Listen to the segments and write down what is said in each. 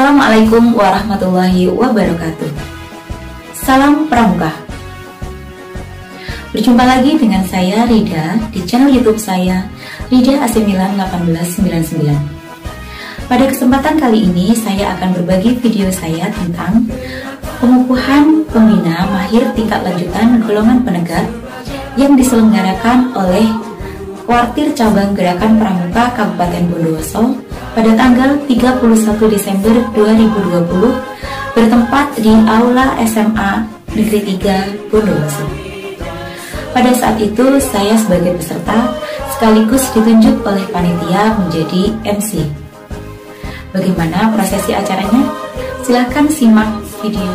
Assalamualaikum warahmatullahi wabarakatuh. Salam Pramuka. Berjumpa lagi dengan saya Rida di channel YouTube saya Rida AC Milan 1899. Pada kesempatan kali ini saya akan berbagi video saya tentang pengukuhan pembina mahir tingkat lanjutan golongan penegak yang diselenggarakan oleh Kuartir Cabang Gerakan Pramuka Kabupaten Bondowoso pada tanggal 31 Desember 2020 bertempat di Aula SMA Negeri 3 Bondowoso. Pada saat itu saya sebagai peserta sekaligus ditunjuk oleh panitia menjadi MC. Bagaimana prosesi acaranya? Silahkan simak video.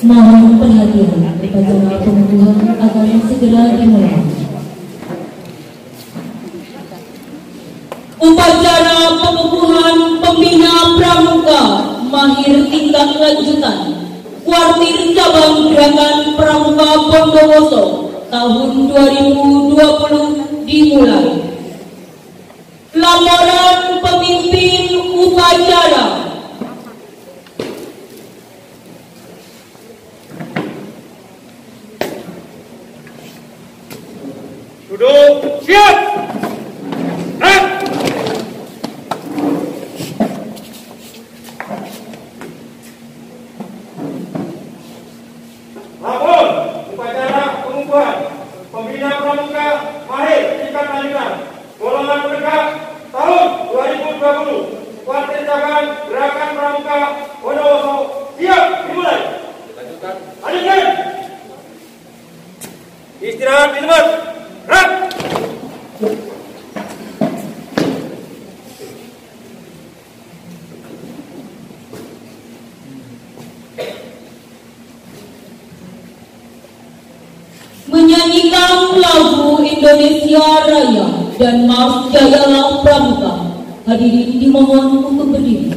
Mohon perhatian upacara pengundian akan segera dimulai. Upacara pengukuhan pembina pramuka mahir tingkat lanjutan Kuartir Cabang Gerakan Pramuka Bondowoso tahun 2020 dimulai. Laporan pemimpin upacara. Duduk, siap! Lapor upacara pengukuhan pembina pramuka mahir tingkat lanjutan golongan penegak tahun 2020 Kuartir Cabang Gerakan Pramuka Bondowoso siap dimulai. Lanjutkan. Istirahat di tempat. Menyanyikan lagu Indonesia Raya dan Mars Jayalah Pramuka. Hadirin dimohon untuk berdiri.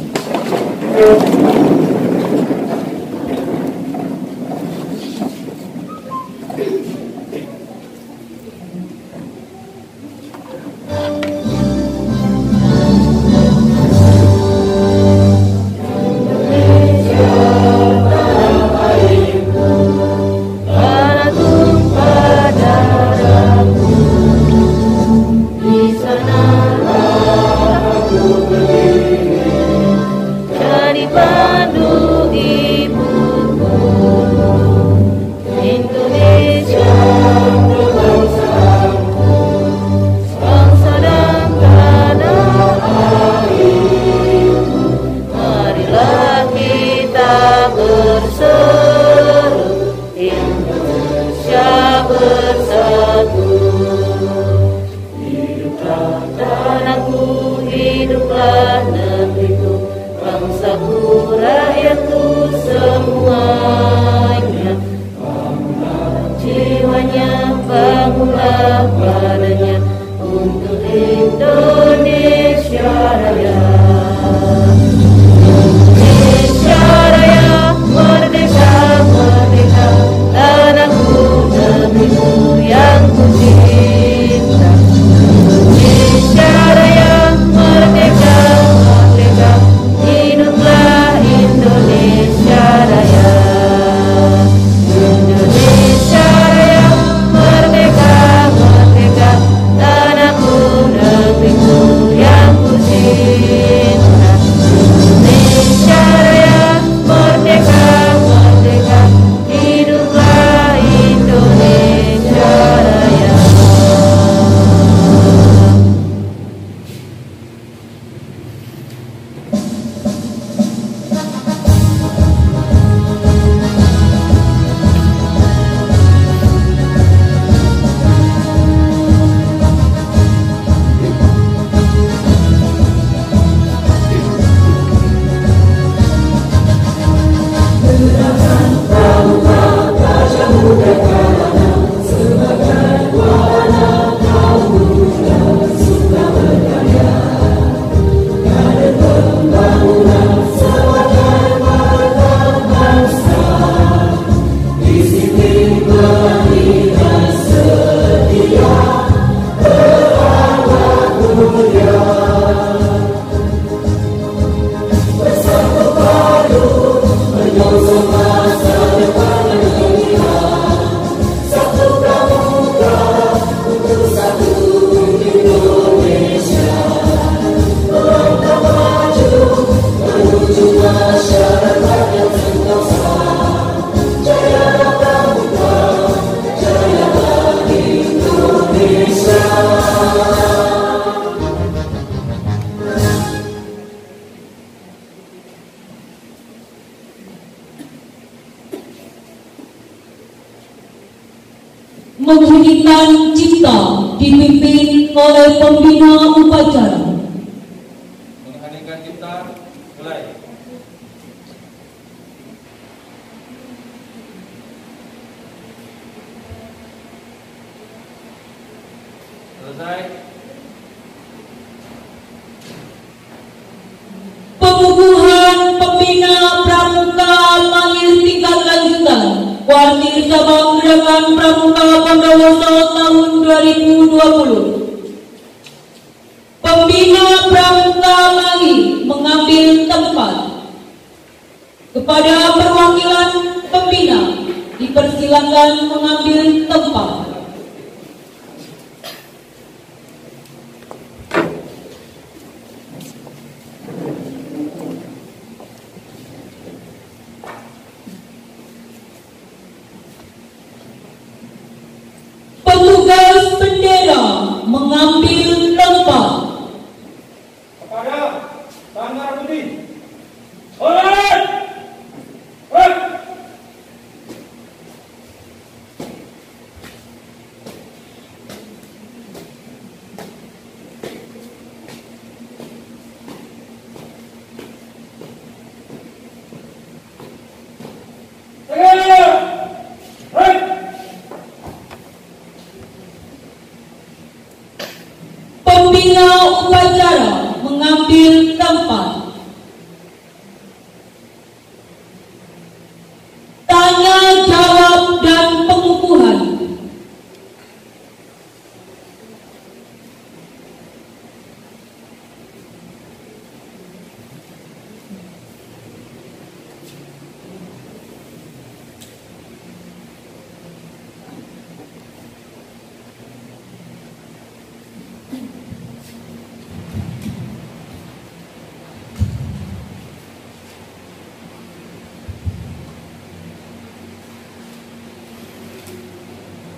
Di sana aku berdiri, jadi pendidikan cipta dipimpin oleh pembina upacara. Mengheningkan cipta, mulai. Selesai. Pengukuhan pembina pramuka lahir tingkat lanjutan Kuartir Cabang Gerakan Pramuka Bondowoso tahun 2020. Pembina pramuka lahir mengambil tempat. Kepada perwakilan pembina dipersilakan mengambil tempat. Petugas bendera mengambil tempat. Kepada Sanggar Putih. Alright. Right. Pembina upacara mengambil tempat. Tanya jawab dan pengukuhan.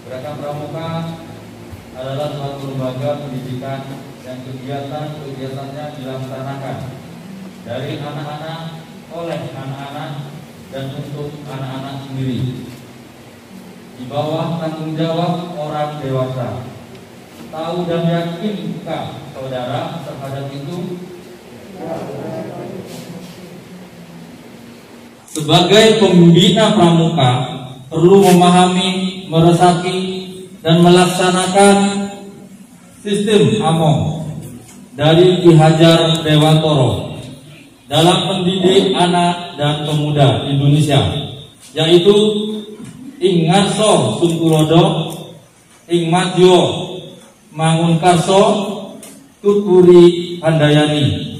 Gerakan Pramuka adalah suatu lembaga pendidikan yang kegiatannya dilaksanakan dari anak-anak, oleh anak-anak, dan untuk anak-anak sendiri. Di bawah tanggung jawab orang dewasa. Tahu dan yakinkah saudara terhadap itu? Sebagai pembina pramuka perlu memahami, meresapi, dan melaksanakan sistem AMOM dari Ki Hajar Dewantoro dalam mendidik anak dan pemuda Indonesia, yaitu ing ngarso sungkulodo, ing madyo mangunkarso, tuturi handayani.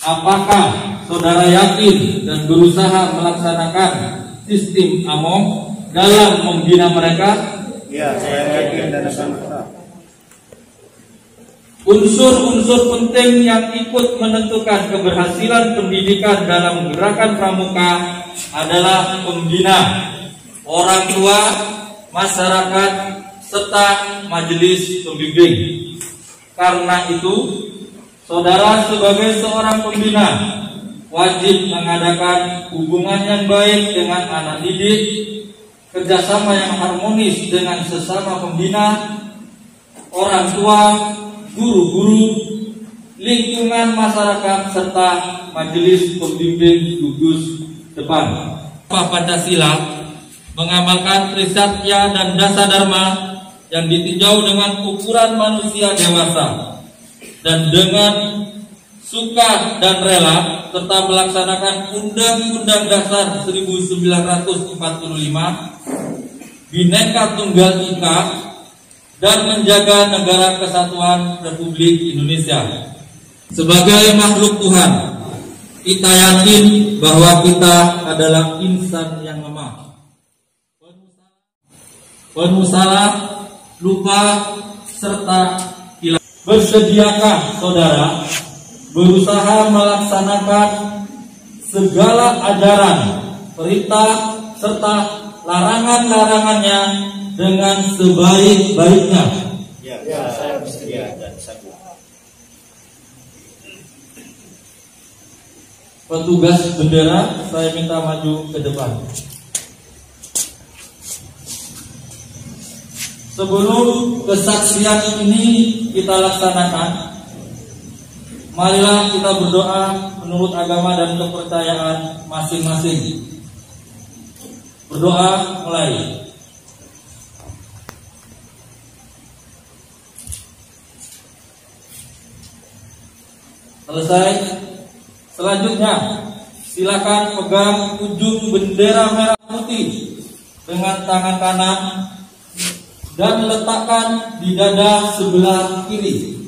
Apakah saudara yakin dan berusaha melaksanakan sistem AMOM dalam membina mereka? Ya, saya yakin dan akan berusaha. Unsur-unsur penting yang ikut menentukan keberhasilan pendidikan dalam gerakan pramuka adalah pembina, orang tua, masyarakat, serta majelis pembimbing. Karena itu, saudara sebagai seorang pembina wajib mengadakan hubungan yang baik dengan anak didik, kerjasama yang harmonis dengan sesama pembina, orang tua, guru-guru, lingkungan masyarakat, serta majelis pembimbing gugus depan. Pancasila mengamalkan Trisatya dan Dasa Dharma yang ditinjau dengan ukuran manusia dewasa dan dengan suka dan rela, serta melaksanakan Undang-Undang Dasar 1945, Bhinneka Tunggal Ika, dan menjaga negara kesatuan Republik Indonesia. Sebagai makhluk Tuhan, kita yakin bahwa kita adalah insan yang lemah, penuh salah, lupa, serta hilang. Bersediakah saudara berusaha melaksanakan segala ajaran, perintah, serta larangan-larangannya dengan sebaik-baiknya? Ya, saya bersedia dan sanggup. Petugas bendera, saya minta maju ke depan. Sebelum kesaksian ini kita laksanakan, marilah kita berdoa menurut agama dan kepercayaan masing-masing. Berdoa mulai. Selesai. Selanjutnya, silakan pegang ujung bendera merah putih dengan tangan kanan dan letakkan di dada sebelah kiri.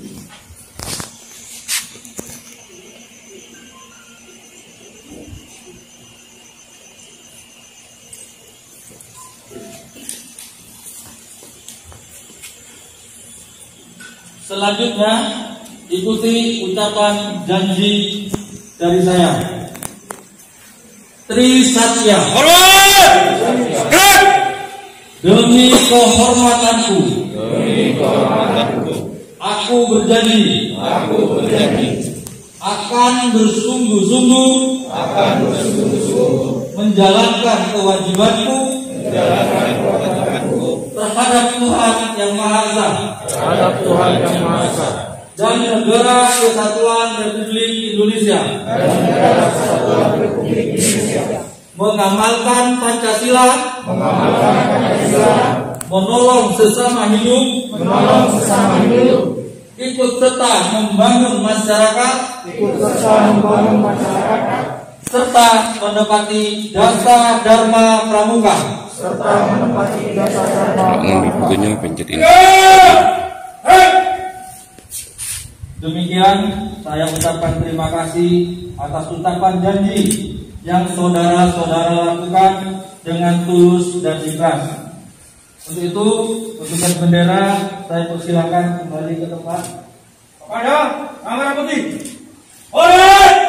Selanjutnya, ikuti ucapan janji dari saya. Trisatya. Demi kehormatanku. Aku berjanji. Akan bersungguh-sungguh. Menjalankan kewajibanku. Terhadap Tuhan Yang Maha Esa. Dan Negara Kesatuan Republik Indonesia. Mengamalkan Pancasila. Menolong sesama hidup. Ikut serta membangun masyarakat. Serta menepati dasar Dharma Pramuka. Bukunya pencet ini. Demikian saya ucapkan terima kasih atas ucapan janji yang saudara-saudara lakukan dengan tulus dan ikhlas. Untuk itu, petugas bendera saya persilakan kembali ke tempat. Kepada Sang Merah Putih. Oleh!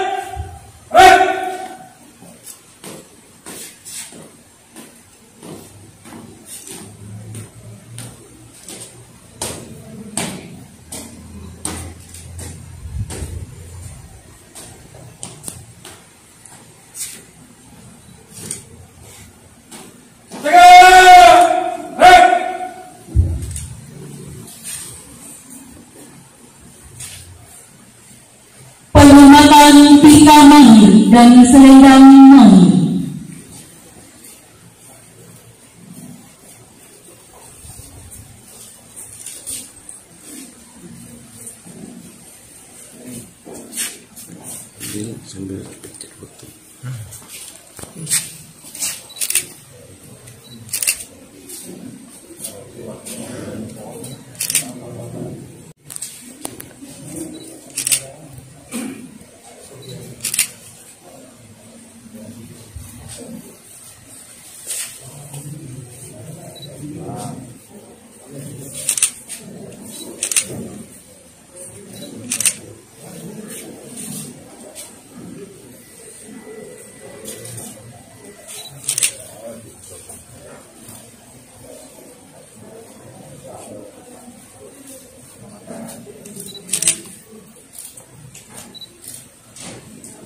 Penghormatan Pika Manggil dan Selendang Manggil. Ini sambil pencet foto.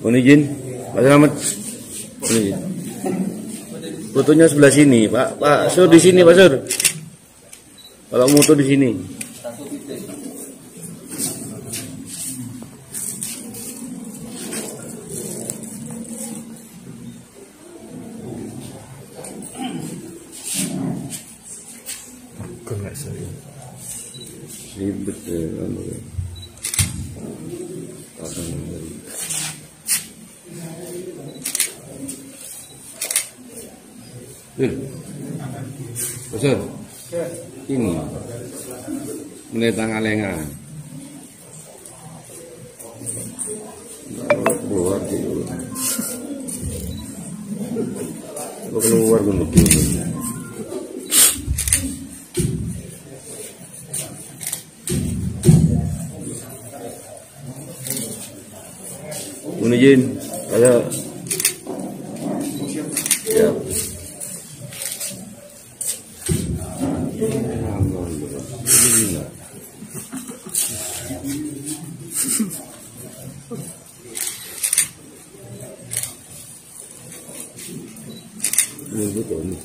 Mohon izin, Pak Selamat. Mohon izin. Fotonya sebelah sini, Pak Sur di sini, Pak Sur. Kalau moto di sini. Ribet ya. Besar. Ini. Mulai tanggal lengan. Keluar dulu. Keluar dulu. Mohon izin, saya siap. Ini betul nih.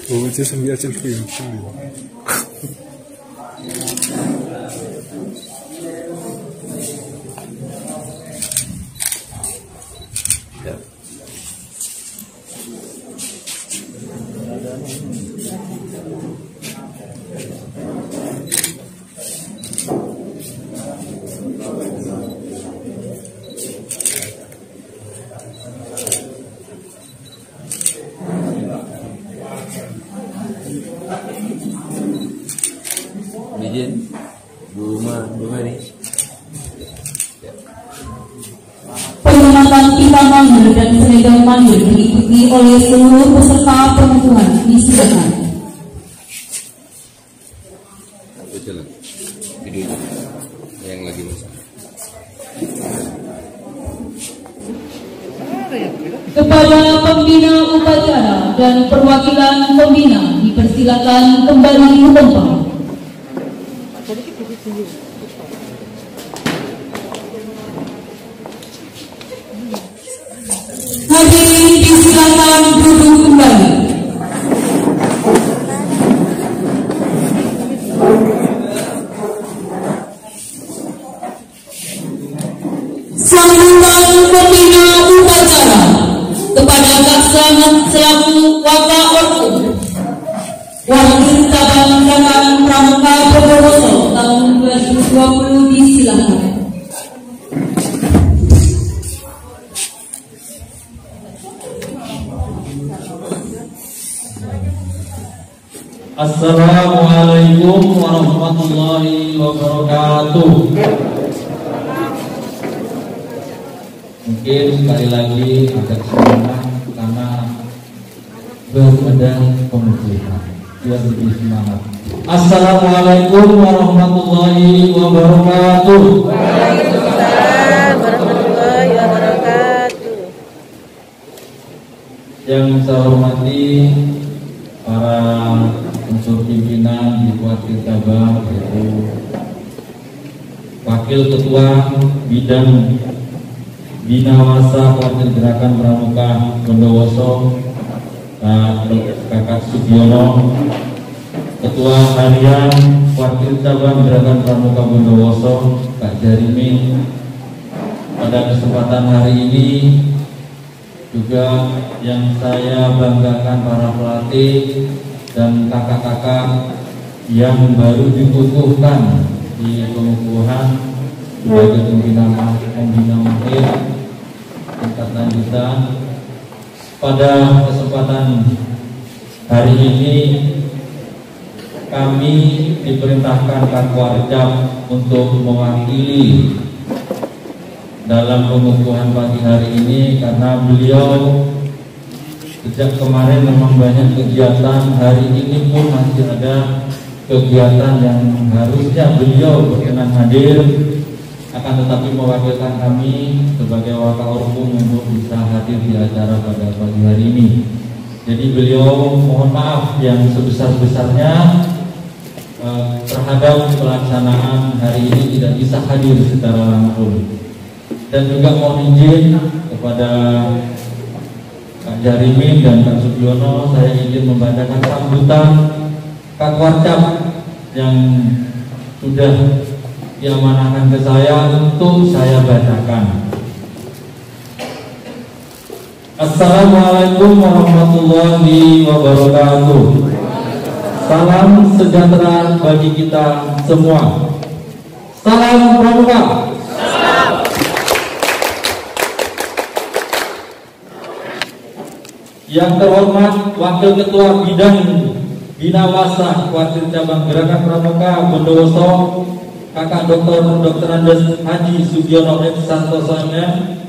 我估计是灭这个游戏里的。Izin Bu Mari. Pengamatan pipa manggil dan selegang manggil diikuti oleh seluruh peserta pengukuhan. Disilakan. Aku jalan. Videonya yang lagi masak. Kepada pembina upacara dan perwakilan pembina dipersilakan kembali ke tempat. Hadirin disilakan duduk kembali. Sambutan pembina upacara kepada Kak Selamat selaku Wakil Orkum Wakil Cabang Gerakan Pramuka Bondowoso tahun 2020 disilakan. Assalamualaikum warahmatullahi wabarakatuh. Mungkin sekali lagi agak semangat karena baru ada pemukulan. Biar lebih semangat. Assalamualaikum warahmatullahi wabarakatuh. Waalaikumsalam warahmatullahi wabarakatuh. Yang saya hormati para unsur pimpinan di Wakil Cabang, yaitu Wakil Ketua Bidang Binawasa Wakil Gerakan Pramuka Bondowoso Kakak Sugiono, Ketua Harian Wakil Cabang Gerakan Pramuka Bondowoso Kak Jarimin. Pada kesempatan hari ini juga yang saya banggakan para pelatih dan kakak-kakak yang baru dikukuhkan di pengukuhan sebagai pembina mahir tingkat lanjutan. Pada kesempatan hari ini kami diperintahkan Kak Warcap untuk mewakili dalam pengukuhan pagi hari ini karena beliau sejak kemarin memang banyak kegiatan. Hari ini pun masih ada kegiatan yang harusnya beliau berkenan hadir, akan tetapi mewakilkan kami sebagai Wakaorkum untuk bisa hadir di acara pada pagi hari ini. Jadi beliau mohon maaf yang sebesar-besarnya terhadap pelaksanaan hari ini tidak bisa hadir secara langsung. Dan juga mohon izin kepada Kak Jarimin dan Kak Sugiono, saya izin membacakan sambutan Kak Warcap yang sudah diamanahkan ke saya untuk saya bacakan. Assalamualaikum warahmatullahi wabarakatuh. Salam sejahtera bagi kita semua. Salam Pramuka. Yang terhormat Wakil Ketua Bidang Binawasa Kuartir Cabang Gerakan Pramuka Bondowoso, Kakak Dr. Andes Haji Sugiono M. Santoso MM.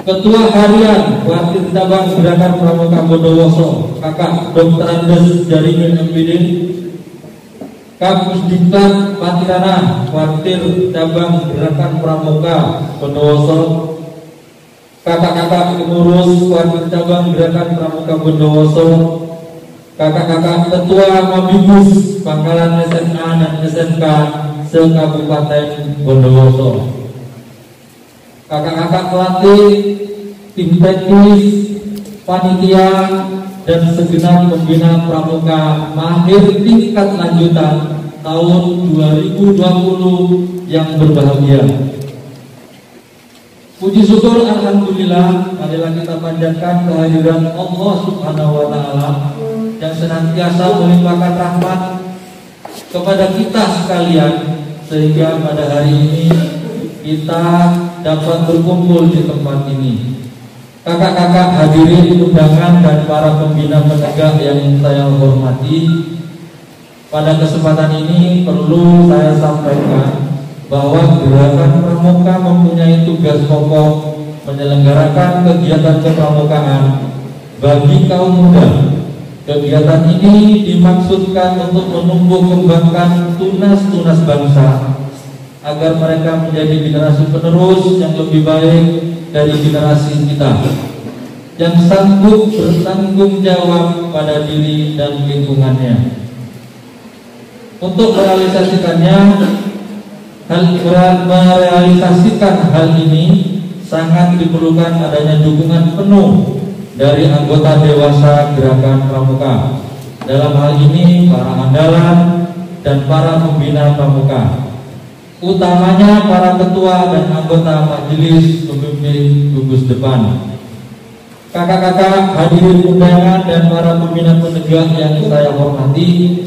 Ketua Harian Kuartir Cabang Gerakan Pramuka Bondowoso, Kakak Dr. Andes Jarimin MPD. Kapus Diklat Patirana Kuartir Cabang Gerakan Pramuka Bondowoso, kakak-kakak pengurus Kuartir Cabang Gerakan Pramuka Bondowoso, kakak-kakak ketua Mabibus Pangkalan SMA dan SMK se-Kabupaten Bondowoso, kakak-kakak pelatih, tim teknis, panitia, dan segenap pembina pramuka mahir tingkat lanjutan tahun 2020 yang berbahagia. Puji syukur alhamdulillah, marilah kita panjatkan kehadiran Allah Subhanahu wa taala yang senantiasa melimpahkan rahmat kepada kita sekalian, sehingga pada hari ini kita dapat berkumpul di tempat ini. Kakak-kakak hadirin undangan dan para pembina penegak yang saya hormati, pada kesempatan ini perlu saya sampaikan bahwa Gerakan Pramuka mempunyai tugas pokok menyelenggarakan kegiatan kepramukaan bagi kaum muda. Kegiatan ini dimaksudkan untuk menumbuh kembangkan tunas-tunas bangsa agar mereka menjadi generasi penerus yang lebih baik dari generasi kita, yang sanggup bertanggung jawab pada diri dan lingkungannya. Untuk merealisasikan hal ini sangat diperlukan adanya dukungan penuh dari anggota dewasa Gerakan Pramuka, dalam hal ini para andalan dan para pembina pramuka, utamanya para ketua dan anggota majelis pemimpin gugus depan. Kakak-kakak hadirin undangan dan para pembina penegak yang saya hormati,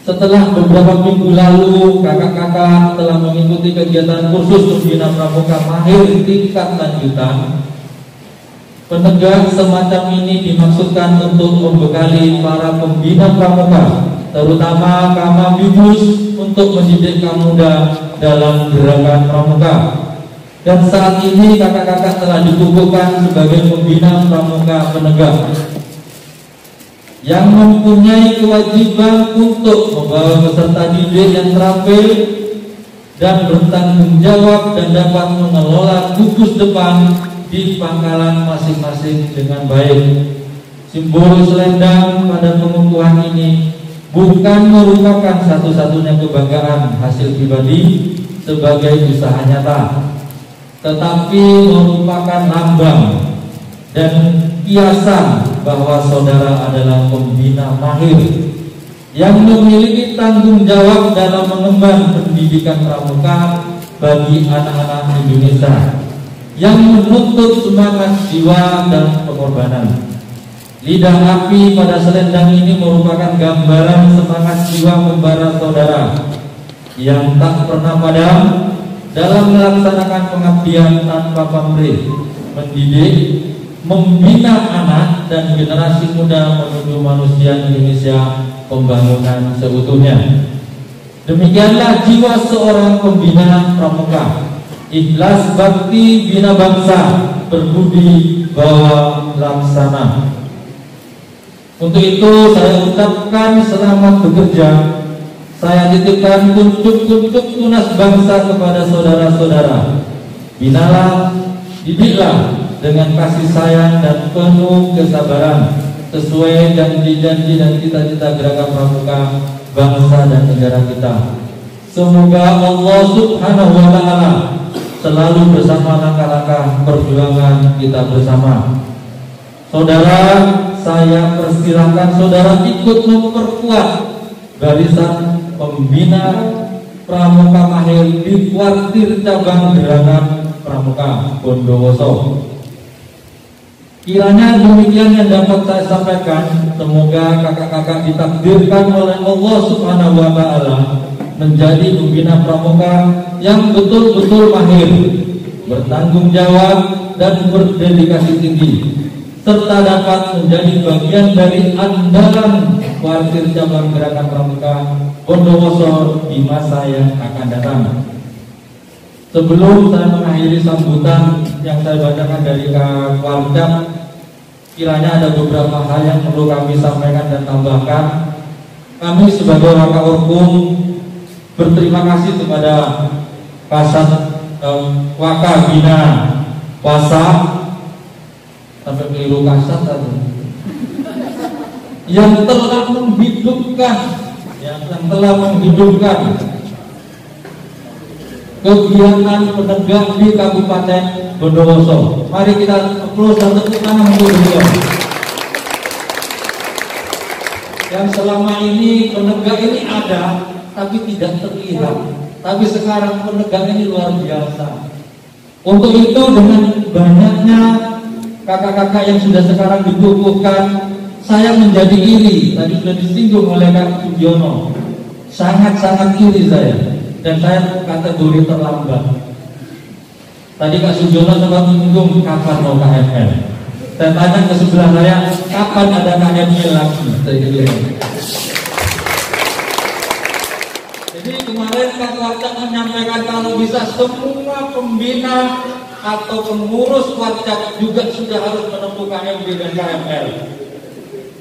setelah beberapa minggu lalu kakak-kakak telah mengikuti kegiatan kursus pembina pramuka mahir tingkat lanjutan. Penegak semacam ini dimaksudkan untuk membekali para pembina pramuka, terutama Kamabibus, untuk mendidik kaum muda dalam gerakan pramuka. Dan saat ini kakak-kakak telah dikukuhkan sebagai pembina pramuka penegak yang mempunyai kewajiban untuk membawa peserta didik yang terampil dan bertanggung jawab dan dapat mengelola gugus depan di pangkalan masing-masing dengan baik. Simbol selendang pada pengukuhan ini bukan merupakan satu-satunya kebanggaan hasil pribadi sebagai usaha nyata, tetapi merupakan lambang dan kiasan bahwa saudara adalah pembina mahir yang memiliki tanggung jawab dalam mengemban pendidikan pramuka bagi anak-anak Indonesia, yang menuntut semangat jiwa dan pengorbanan. Lidah api pada selendang ini merupakan gambaran semangat jiwa membara saudara yang tak pernah padam dalam melaksanakan pengabdian tanpa pamrih, mendidik, membina anak dan generasi muda menuju manusia Indonesia pembangunan seutuhnya. Demikianlah jiwa seorang pembina pramuka, ikhlas bakti bina bangsa, berbudi bawa laksana. Untuk itu saya ucapkan selamat bekerja. Saya titipkan kuncup-kuncup tunas bangsa kepada saudara-saudara. Binalah, didiklah dengan kasih sayang dan penuh kesabaran, sesuai janji-janji dan cita-cita Gerakan Pramuka bangsa dan negara kita. Semoga Allah Subhanahu wa taala selalu bersama langkah-langkah perjuangan kita bersama. Saudara, saya persilahkan saudara ikut memperkuat barisan pembina pramuka mahir di Kuartir Cabang Gerakan Pramuka Bondowoso. Kiranya demikian yang dapat saya sampaikan. Semoga kakak-kakak ditakdirkan oleh Allah Subhanahu wa taala menjadi pembina pramuka yang betul-betul mahir, bertanggung jawab dan berdedikasi tinggi, serta dapat menjadi bagian dari andalan Kuartir Cabang Gerakan Pramuka Bondowoso di masa yang akan datang. Sebelum saya mengakhiri sambutan yang saya bacakan dari Kuarcap, kiranya ada beberapa hal yang perlu kami sampaikan dan tambahkan. Kami sebagai Wakaorkum berterima kasih kepada Kasat Wakabina Wasa, sampai keliru kasat tadi, yang telah menghidupkan kegiatan penegak di Kabupaten Bondowoso. Mari kita applause dan tepuk tangan untuk beliau. Yang selama ini penegak ini ada tapi tidak terlihat, tapi sekarang penegak ini luar biasa. Untuk itu dengan banyaknya kakak-kakak yang sudah sekarang dikukuhkan, saya menjadi iri. Tadi sudah disinggung oleh Kak Sugiono, sangat-sangat iri saya, dan saya kategori terlambat. Tadi Kak Sugiono sempat menyinggung kapan mau KML. Saya tanya ke sebelah saya, kapan ada KML lagi? Jadi kemarin Kak Kuarcap menyampaikan kalau bisa semua pembina atau pengurus Kuarcap juga sudah harus menempuh KMB dan KML.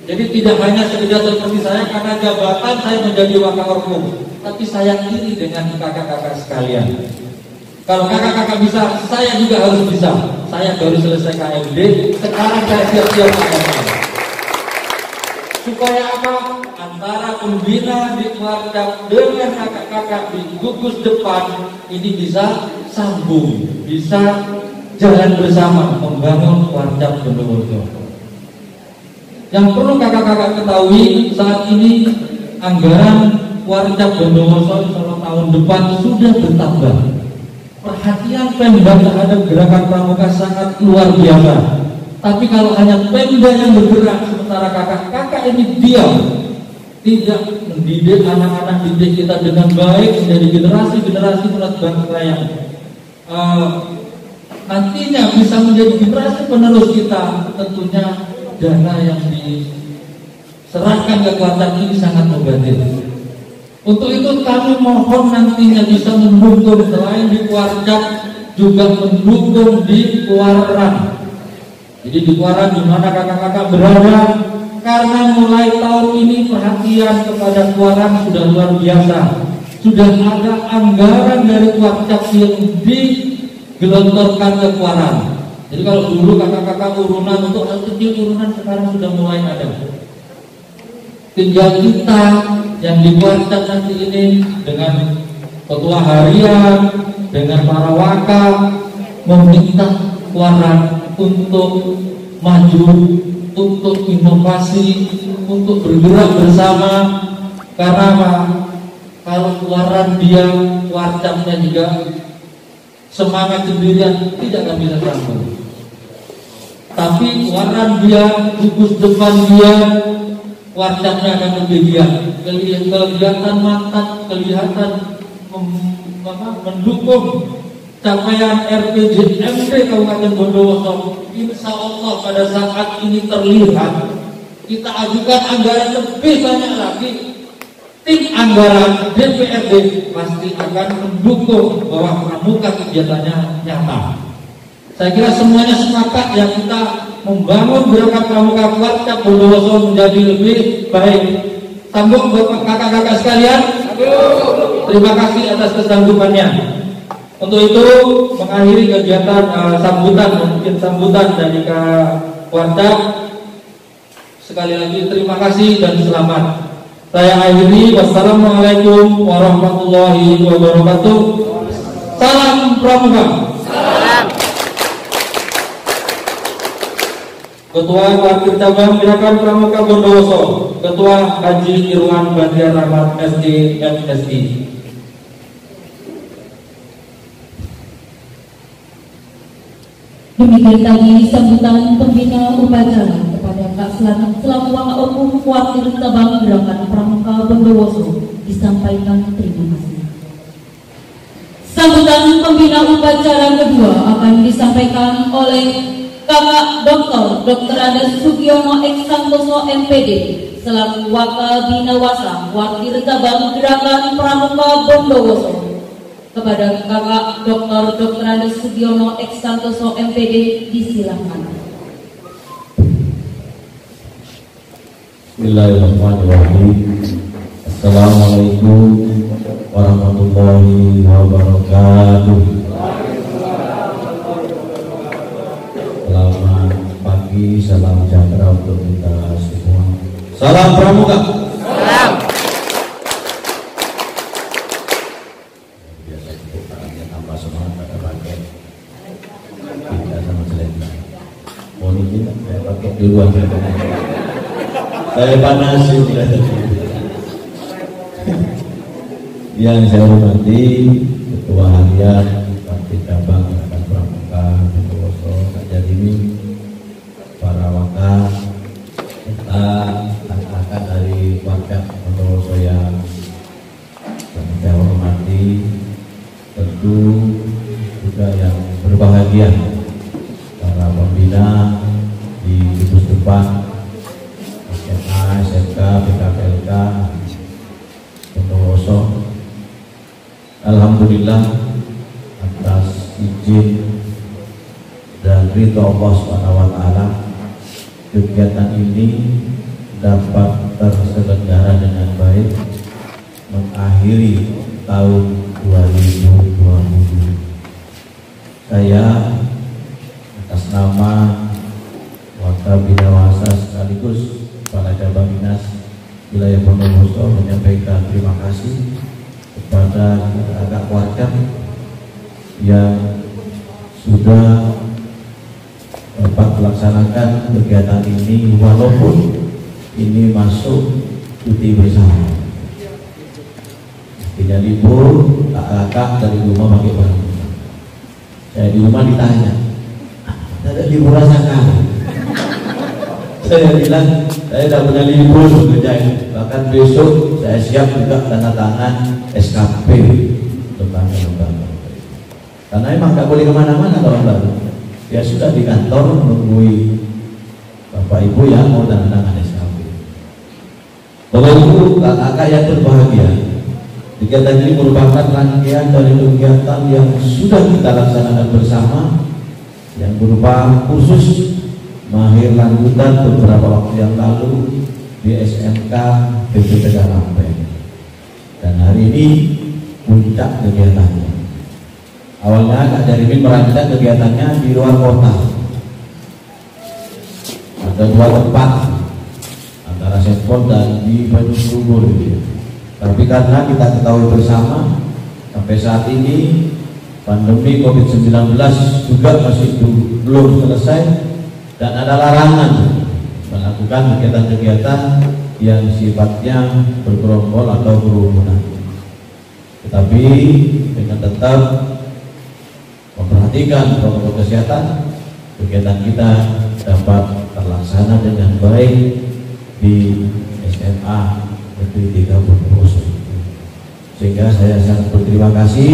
Jadi tidak hanya sekedar seperti saya karena jabatan saya menjadi Wakaorkum, tapi saya iri dengan kakak-kakak sekalian. Kalau kakak-kakak bisa, saya juga harus bisa. Saya baru selesai KMB, sekarang saya siap-siap KML. Supaya apa? Antara pembina di Kuarcap dengan kakak-kakak di gugus depan ini bisa sambung, bisa jalan bersama membangun Kuarcap Bondowoso. Yang perlu kakak-kakak ketahui, saat ini anggaran Kuarcap Bondowoso insya tahun depan sudah bertambah. Perhatian Pemda terhadap gerakan pramuka sangat luar biasa. Tapi kalau hanya Pemda yang bergerak, sementara kakak-kakak ini diam, tidak mendidik anak-anak didik kita dengan baik menjadi generasi-generasi penerus bangsa yang nantinya bisa menjadi generasi penerus kita, tentunya dana yang diserahkan ke Kuarcap ini sangat membantu. Untuk itu kami mohon nantinya bisa mendukung selain di Kuarcap juga mendukung di Kuaran. Jadi di Kuaran di mana kakak-kakak berada, karena mulai tahun ini perhatian kepada Kuaran sudah luar biasa. Sudah ada anggaran dari Kuarcap yang digelontorkan ke Kuaran. Jadi kalau dulu kakak-kakak urunan untuk hal kecil urunan sekarang sudah mulai ada. Tinggal kita yang di Kuarcap nanti ini dengan ketua harian, dengan para waka meminta Kuaran untuk maju, untuk inovasi, untuk bergerak bersama. Karena apa? Kalau Kuaran dia, Kuarcapnya juga semangat sendirian tidak akan bisa sambung. Tapi Kuaran dia, gugus depan dia, Kuarcapnya akan lebih giat, kelihatan mantap, kelihatan mendukung capaian RPJMD Kabupaten Bondowoso. Insya Allah pada saat ini terlihat, kita ajukan anggaran lebih banyak lagi. Tim anggaran DPRD pasti akan mendukung bahwa pramuka kegiatannya nyata. Saya kira semuanya sepakat ya, kita membangun gerakan pramuka Kuarcap Bondowoso menjadi lebih baik. Sambung Bapak kakak-kakak sekalian. Terima kasih atas kesanggupannya. Untuk itu mengakhiri kegiatan sambutan dari Kuarcap. Sekali lagi terima kasih dan selamat. Saya akhiri, wassalamualaikum warahmatullahi wabarakatuh. Salam pramuka. Ketua Kuartir Cabang Gerakan Pramuka Bondowoso, Ketua Haji Irwan Badiar Rahmat SD MSI. Demikian tadi sambutan pembina upacara kepada Kak selaku Wakaorkum Kuartir Cabang Gerakan Pramuka Bondowoso disampaikan. Terima kasih. Sambutan pembina upacara kedua akan disampaikan oleh Kakak Dr. Andes Sugiono X Santoso MPD selaku Wakabinawasa Wakil Cabang Gerakan Pramuka Bondowoso. Kepada Kakak Dr. Andes Sugiono X Santoso MPD disilahkan. Bismillahirrahmanirrahim. Assalamualaikum warahmatullahi wabarakatuh. Selamat pagi, salam sejahtera untuk kita semua. Salam Pramuka. Salam. Biasa cukup tangannya tambah semangat pada pakai. Tidak sama selendang. Mau izin saya pakai duluan. Saya panas sudah. Yang saya hormati Ketua Harian Partai Cabang Gerakan Pramuka Bondowoso Kajadini, para wakil serta anak-anak dari warga Bondowoso yang saya hormati, tentu juga yang berbahagia para pembina di Kudus Depan, SMA, SMK, PKPLK Bondowoso. Alhamdulillah atas izin dan ridho Allah SWT, kegiatan ini dapat terselenggara dengan baik mengakhiri tahun 2020. Saya atas nama Wakabinawasa sekaligus Kepala Cabang Dinas Wilayah Bondowoso menyampaikan terima kasih kepada kakak warga yang sudah dapat melaksanakan kegiatan ini walaupun ini masuk cuti bersama. Tidak libur, kakak dari rumah pakai barang. Saya di rumah ditanya, ada libur rasakan? Saya bilang, saya tidak punya libur kerjain. Bahkan besok saya siap juga tanda tangan SKP lembaga-lembaga. Karena emang nggak boleh kemana-mana tahun baru. Ya sudah di kantor menunggu Bapak Ibu yang mau tanda tangan SKP. Bapak Ibu, kakak yang berbahagia, kegiatan ini merupakan rangkaian dari kegiatan yang sudah kita laksanakan bersama, yang berupa kursus mahir lanjutan beberapa waktu yang lalu di SMK PP Tegal Lampeng, dan hari ini puncak kegiatannya. Awalnya Kak Jarimin merancang kegiatannya di luar kota, ada 2 tempat antara Sempon dan di Bandung Kubur. Tapi karena kita ketahui bersama sampai saat ini pandemi COVID-19 juga masih belum selesai dan ada larangan melakukan kegiatan-kegiatan yang sifatnya bergerombol atau kerumunan. Tetapi dengan tetap memperhatikan protokol kesehatan, kegiatan kita dapat terlaksana dengan baik di SMA Negeri 3 Bondowoso. Sehingga saya sangat berterima kasih,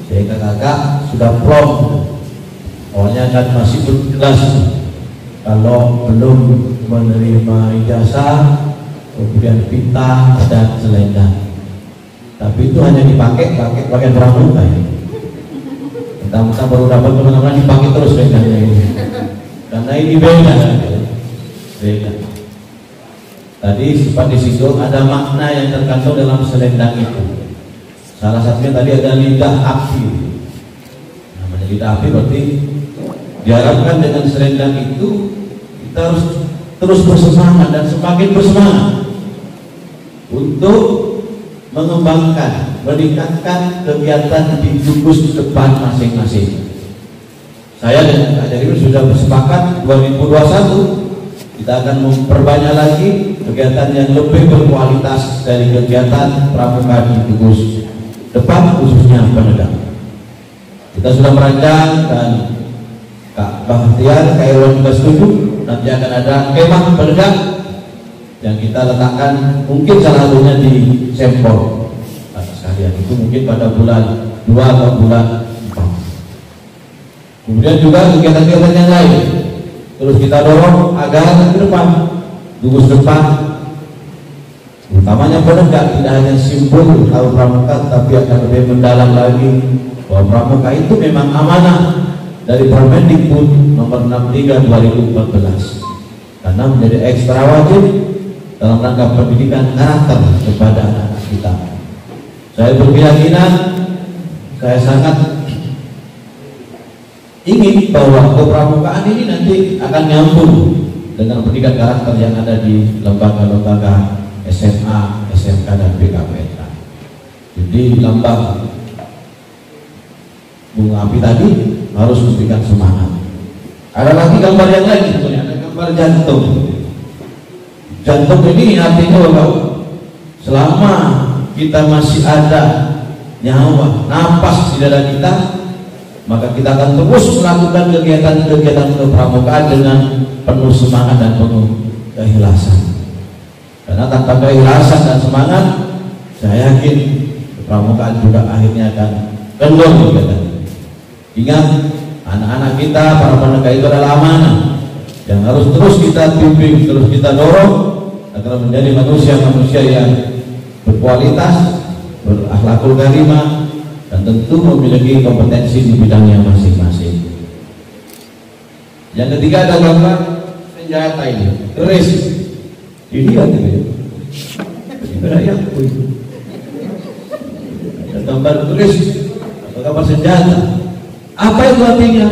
sehingga kakak sudah prompt. Awalnya kan masih berkelas, kalau belum menerima ijazah, kemudian pita dan selendang. Tapi itu hanya dipakai pramuka ya. Kita baru dapat teman-teman dipakai terus selendangnya ini. Karena ini beda. Tadi sempat disinggung ada makna yang terkandung dalam selendang itu. Salah satunya tadi ada lidah api. Namanya lidah api berarti diharapkan dengan selendang itu kita harus terus bersemangat dan semakin bersemangat untuk mengembangkan, meningkatkan kegiatan di gugus depan masing-masing. Saya dengan Kak Jarimin sudah bersepakat 2021 kita akan memperbanyak lagi kegiatan yang lebih berkualitas dari kegiatan pramuka di gugus depan, khususnya penegak. Kita sudah merancang dan Kak Bahtiar, Kak Irwan juga setuju, nanti akan ada kemah penegak yang kita letakkan mungkin salah satunya di Sempor. Sekalian itu mungkin pada bulan 2 atau bulan 4. Kemudian juga kegiatan-kegiatan yang lain terus kita dorong agar ke depan, gugus depan, utamanya penegak tidak hanya simbol tahu pramuka, tapi akan lebih mendalam lagi bahwa pramuka itu memang amanah dari Permendikbud nomor 63 2014 karena menjadi ekstra wajib dalam rangka pendidikan karakter kepada anak kita. Saya berkeyakinan, saya sangat ingin bahwa kepramukaan ini nanti akan nyambung dengan pendidikan karakter yang ada di lembaga-lembaga SMA, SMK dan BKPK. Jadi lambang bunga api tadi harus memberikan semangat. Ada lagi gambar yang lain sebetulnya, ada gambar jantung. Jantung ini artinya bahwa selama kita masih ada nyawa, napas di dada kita, maka kita akan terus melakukan kegiatan-kegiatan kepramukaan dengan penuh semangat dan penuh keikhlasan. Karena tanpa keikhlasan dan semangat, saya yakin kepramukaan juga akhirnya akan kendor kegiatan. Ingat, anak-anak kita, para penegak itu adalah amanah yang harus terus kita bimbing, terus kita dorong agar menjadi manusia-manusia yang berkualitas, berakhlakul karimah, dan tentu memiliki kompetensi di bidangnya masing-masing. Yang ketiga ada gambar senjata ini, keris. Ini kan ini berayap. Ada gambar keris atau gambar senjata. Apa itu artinya?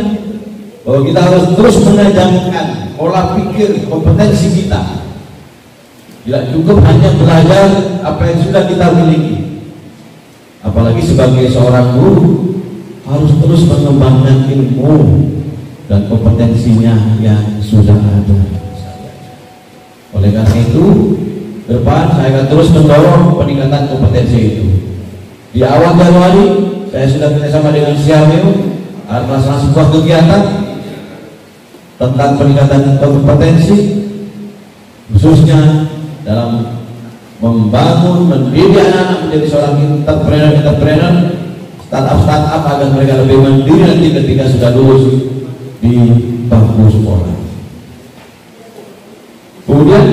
Bahwa kita harus terus menajamkan pola pikir, kompetensi kita. Tidak cukup hanya belajar apa yang sudah kita miliki. Apalagi sebagai seorang guru harus terus mengembangkan ilmu dan kompetensinya yang sudah ada. Oleh karena itu, ke depan saya akan terus mendorong peningkatan kompetensi itu. Di awal Januari saya sudah bersama dengan Siameo akan melaksanakan sebuah kegiatan tentang peningkatan kompetensi, khususnya dalam membangun, mendidik anak-anak menjadi seorang entrepreneur, startup agar mereka lebih mandiri nanti ketika sudah lulus di bangku sekolah. Kemudian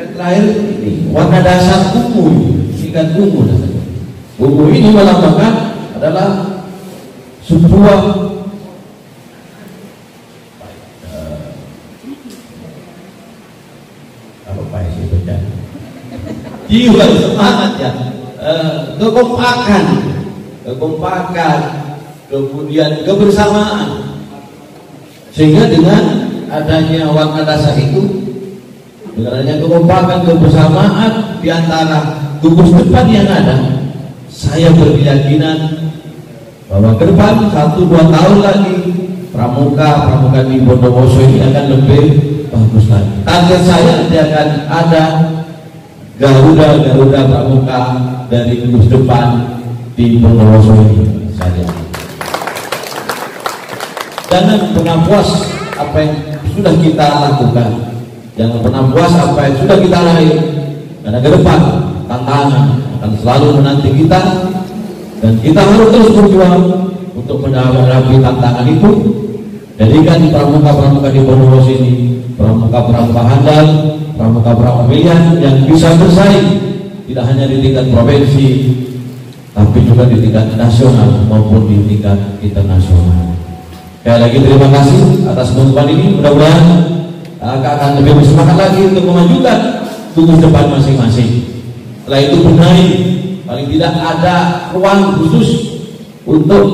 yang terakhir ini warna dasar ungu, ini kan ungu. Ungu ini melambangkan adalah sebuah jiwa, semangat ya, kekompakan, kemudian kebersamaan, sehingga dengan adanya warna dasar itu, dengan adanya kekompakan, kebersamaan di antara gugus depan yang ada, saya berkeyakinan bahwa ke depan 1-2 tahun lagi pramuka di Bondowoso ini akan lebih bagus lagi. Target saya nanti akan ada Garuda pramuka dari gugus depan di Bondowoso ini saja. Jangan pernah puas apa yang sudah kita lakukan, jangan pernah puas apa yang sudah kita raih, karena ke depan tantangan akan selalu menanti kita, dan kita harus terus berjuang untuk menghadapi tantangan itu. Jadikan pramuka di Bondowoso ini pramuka handal, pramuka pilihan yang bisa bersaing tidak hanya di tingkat provinsi, tapi juga di tingkat nasional maupun di tingkat internasional. Sekali lagi terima kasih atas dukungan ini. Mudah-mudahan akan lebih bersemangat lagi untuk memajukan gugus depan masing-masing. Setelah itu benahi, paling tidak ada ruang khusus untuk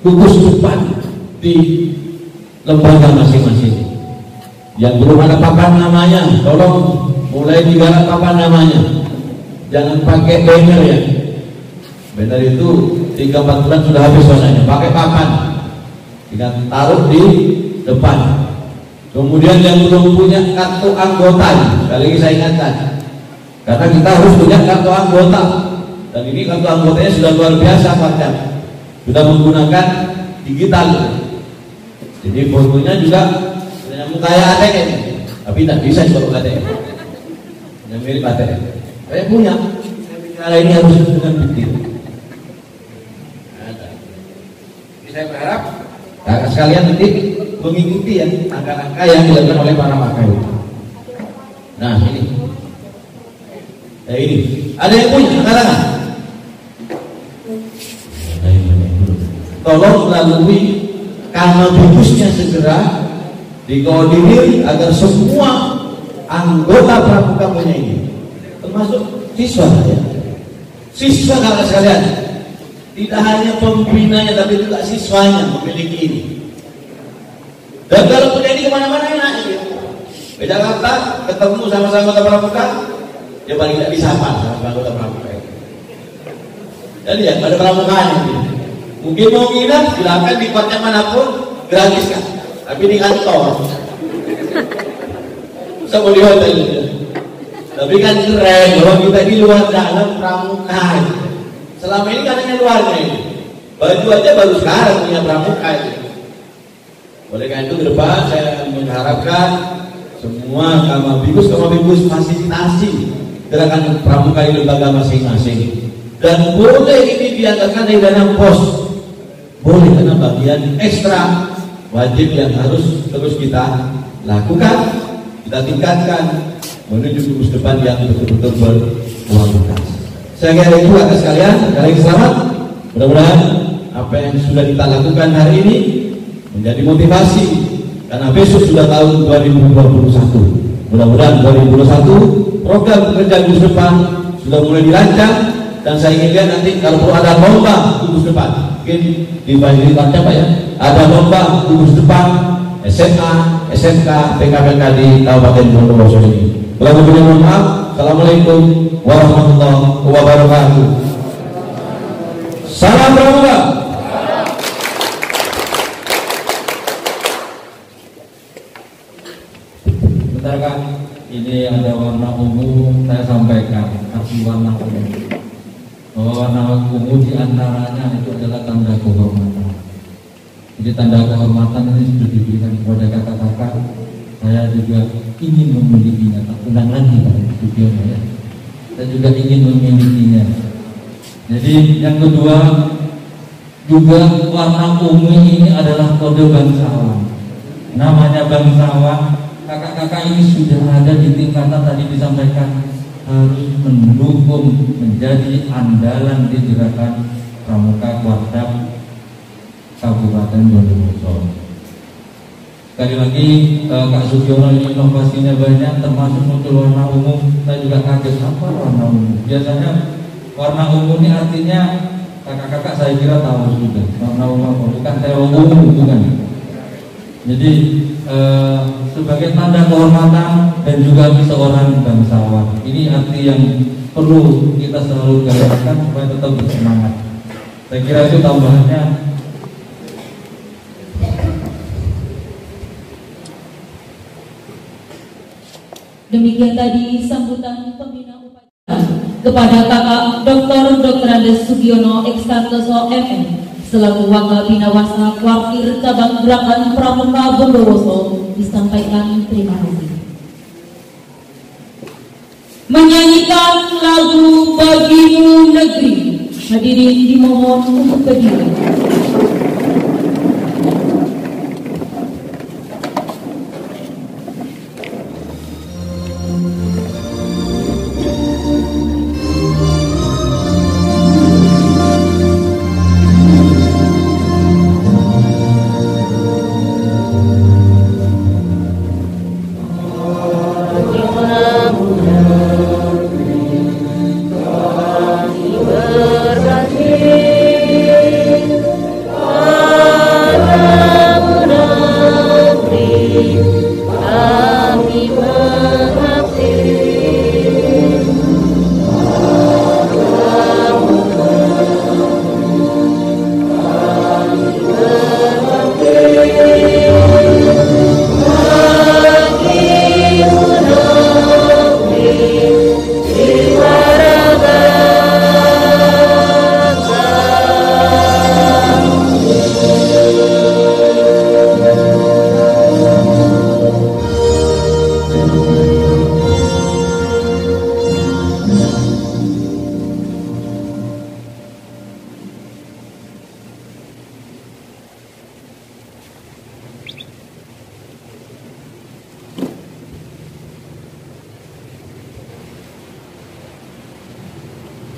gugus depan di lembaga masing-masing. Yang belum ada papan namanya, tolong mulai digarap papan namanya. Jangan pakai banner ya. Banner itu 3-4 bulan sudah habis warnanya. Pakai papan, tinggal taruh di depan. Kemudian yang belum punya kartu anggota, sekali lagi saya ingatkan, karena kita harus punya kartu anggota. Dan ini kartu anggotanya sudah luar biasa macam, sudah menggunakan digital. Jadi fotonya juga kayak ATM, tapi tidak bisa kalau ATM, yang mirip ATM. Saya punya, saya bicara ini harus dengan bukti. Jadi saya berharap kakak sekalian nanti mengikuti ya angka-angka yang dilakukan oleh para pakai. Nah ini, ini ada yang punya karangan. Tolong lalui karena bagusnya segera dikoordinir agar semua anggota pramuka punya ini, termasuk siswa ya. Siswa kakak sekalian, tidak hanya pembinanya tapi juga siswanya memiliki ini. Dan kalau punya ini kemana-mana enak ya. Ke Jakarta ketemu sama-sama anggota pramuka, ya paling tidak disapa sama anggota pramuka itu. Jadi ya pada pramukaan ini. Mungkin mau nginap, silakan di kota manapun, gratis kan. Tapi di kantor, sama di hotel juga. Tapi kan keren bahwa kita di luar dalam pramuka. Selama ini katanya luarnya ini. Baju aja baru sekarang punya pramuka itu. Oleh karena itu ke depan saya mengharapkan semua kamabikus fasilitasi gerakan pramuka di lembaga masing-masing. Dan boleh ini dianggarkan dari dana pos. Boleh, karena bagian ekstra wajib yang harus terus kita lakukan, kita tingkatkan menuju ke depan yang betul-betul berkualitas. Saya kira itu atas sekalian, kalian selamat. Mudah-mudahan apa yang sudah kita lakukan hari ini menjadi motivasi, karena besok sudah tahun 2021. Mudah-mudahan 2021 program pekerjaan gugus depan sudah mulai dirancang, dan saya ingin lihat nanti kalau perlu ada lomba gugus depan. Mungkin di fasilitasnya Pak ya, ada lomba gugus depan SMA, SMK, PKPK di Kabupaten Bondowoso ini. Kalau begini mohon maaf. Assalamualaikum warahmatullahi wabarakatuh. Salam pramuka. Bentar Kak, ini ada warna ungu, saya sampaikan arti warna ungu. Bahwa warna ungu diantaranya itu adalah tanda kehormatan. Jadi tanda kehormatan ini sudah diberikan kepada kakak-kakak. Saya juga ingin memilikinya, tak undang lagi Pak Sugiono ya. Saya juga ingin memilikinya. Jadi yang kedua juga warna ungu ini adalah kode bangsawan. Namanya bangsawan. Kakak-kakak ini sudah ada di tingkatan tadi disampaikan harus mendukung menjadi andalan di gerakan pramuka Kuartap Kabupaten Bondowoso. Sekali lagi Kak Sugiono ini inovasinya banyak, termasuk muncul warna ungu. Saya juga kaget apa warna ungu. Biasanya warna ungu ini artinya kakak-kakak saya kira tahu sudah warna ungu bukan terong ungu bukan. Jadi sebagai tanda kehormatan dan juga seorang bangsawan. Ini arti yang perlu kita selalu gariskan supaya tetap bersemangat. Saya kira itu tambahannya. Demikian tadi sambutan pembina upacara kepada Kakak Dr. Andes Sugiono Eksantoso MM selaku Wakil Binawasa Wakil Cabang Gerakan Pramuka Bondowoso disampaikan terima kasih. Menyanyikan lagu Bagimu Negeri, hadirin dimohon untuk berdiri. Berbakti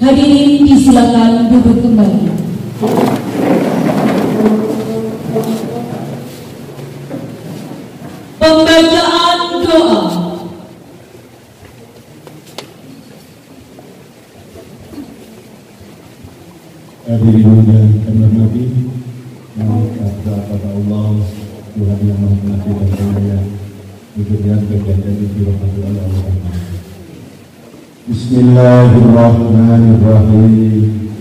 Hadirin disilakan duduk kembali. Pembacaan doa. Hadirin yang kami hormati, kepada Allah Tuhan yang Maha Pengasih dan Penyayang, diberikan kegiatan di rahmatullah Allah. Bismillahirrahmanirrahim.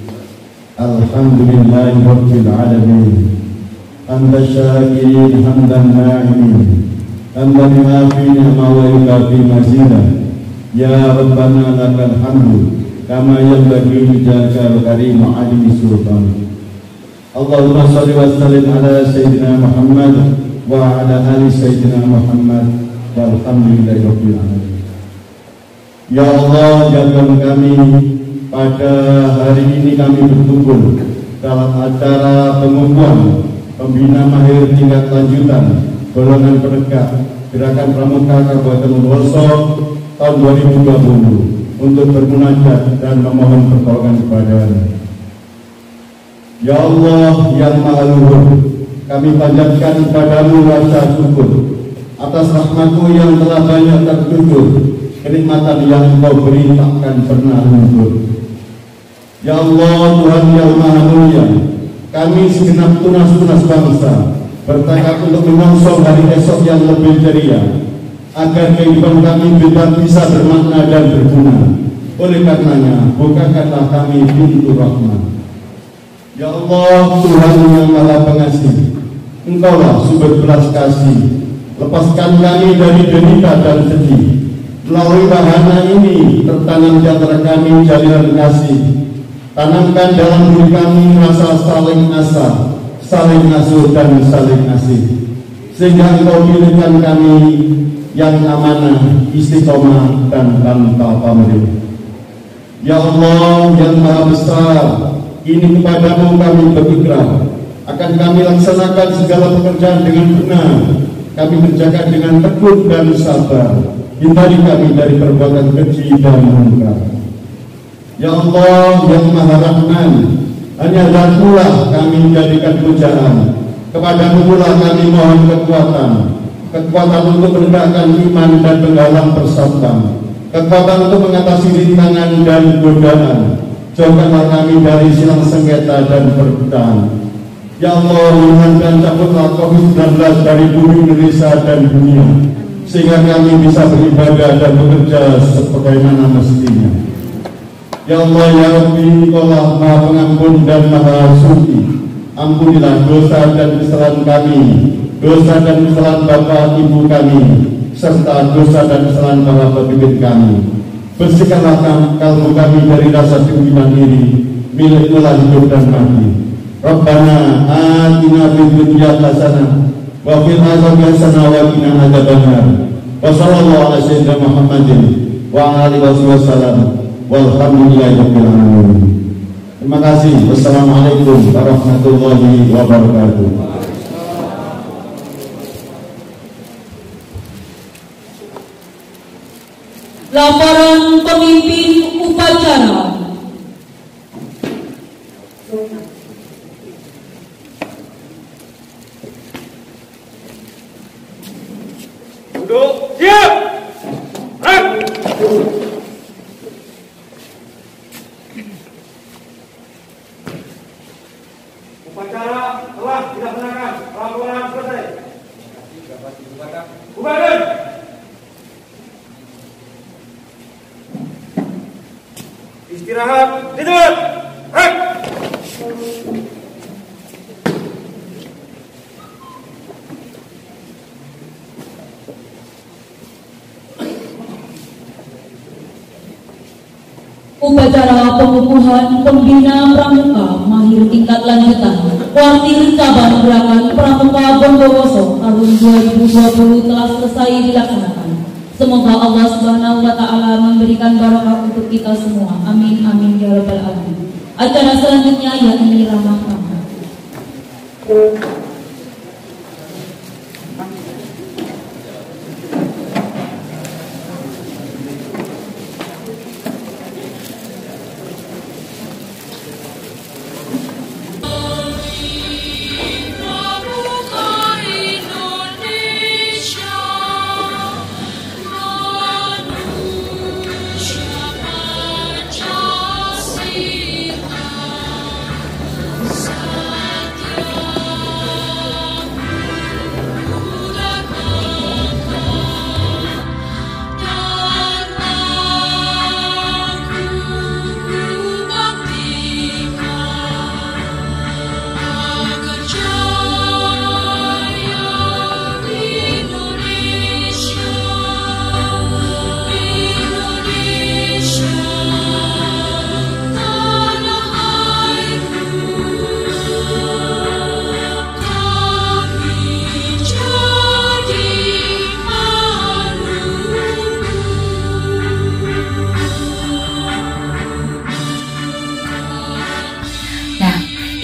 Alhamdulillahirabbil alamin. Hamdan syakirin hamdan na'imin. Hamdan yu'afi ni'ma wa yukafi mazidah. Ya Rabbana lakal hamdu kama yanbaghi li jalal karim alimi sultan. Allahumma shalli wa sallim ala sayyidina Muhammad wa ala ali sayyidina Muhammad walhamdulillahi rabbil alamin. Ya Allah, jadikan kami pada hari ini kami berkumpul dalam acara pengukuhan pembina mahir tingkat lanjutan golongan penegak Gerakan Pramuka Kabupaten Bondowoso tahun 2020 untuk bermunajat dan memohon pertolongan kepada-Nya. Ya Allah yang Maha Luhur, kami panjatkan kepadamu rasa syukur atas rahmat-Mu yang telah banyak tercurah, kenikmatan yang Engkau beri takkan pernah luntur. Ya Allah Tuhan yang Maha Mulia, kami segenap tunas-tunas bangsa bertekad untuk menyongsong hari esok yang lebih ceria, agar kehidupan kami bisa bermakna dan berguna. Oleh karenanya, bukakanlah kami pintu rahmat. Ya Allah Tuhan yang Maha Pengasih, Engkaulah sumber belas kasih. Lepaskan kami dari derita dan sedih. Melalui wahana ini tertanam di antara kami jalinan kasih. Tanamkan dalam diri kami rasa saling asa, saling asuh dan saling asih, sehingga Engkau pilihkan kami yang amanah, istiqomah dan tanpa pamrih. Ya Allah yang Maha Besar, ini kepadamu kami berikrar, akan kami laksanakan segala pekerjaan dengan benar. Kami menjaga dengan tekun dan sabar. Hindari kami dari perbuatan keji dan munkar. Ya Allah yang Maha Rahman, hanya Datulah kami jadikan pujaan. Kepadamu pula kami mohon kekuatan untuk menegakkan iman dan menggalang persaudaraan, kekuatan untuk mengatasi rintangan dan godaan. Jauhkanlah kami dari silang sengketa dan perbedaan. Ya Allah, dan cabutlah COVID-19 dari bumi Indonesia dan dunia, sehingga kami bisa beribadah dan bekerja sebagaimana mestinya. Ya Allah, ya Rabbi, Engkaulah Maha Pengampun dan Maha Suci. Ampunilah dosa dan kesalahan kami, dosa dan kesalahan Bapak Ibu kami, serta dosa dan kesalahan para pemimpin kami. Bersihkanlah kalbu kami dari rasa tinggi dan iri, milik-Mu hidup dan mati. Rabbana atina fid dunya hasanah wa fil akhirati hasanah wa qina adzabannar. Wa sallallahu ala sayyidina Muhammadin wa alihi wasallam. Walhamdulillahirabbil alamin. Terima kasih. Wassalamualaikum warahmatullahi wabarakatuh. Laporan pemimpin upacara. Duduk, siap. Upacara telah dilaksanakan. Laporan selesai. Bubarkan. Istirahat di tempat. Upacara pengukuhan pembina pramuka mahir tingkat lanjutan Wartir Cabang Gerakan Pramuka Bondowoso tahun 2020 telah selesai dilaksanakan. Semoga Allah Subhanahu wa Ta'ala memberikan barokah untuk kita semua. Amin amin ya rabbal alamin. Acara selanjutnya yakni ramah tamah.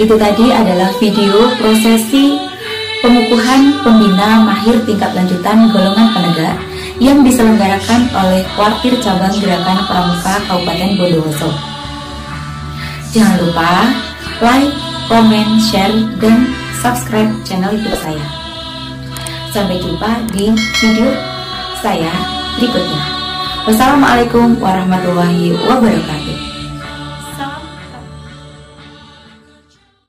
Itu tadi adalah video prosesi pengukuhan pembina mahir tingkat lanjutan golongan penegak yang diselenggarakan oleh Kuartir Cabang Gerakan Pramuka Kabupaten Bondowoso. Jangan lupa like, komen, share, dan subscribe channel YouTube saya. Sampai jumpa di video saya berikutnya. Wassalamualaikum warahmatullahi wabarakatuh.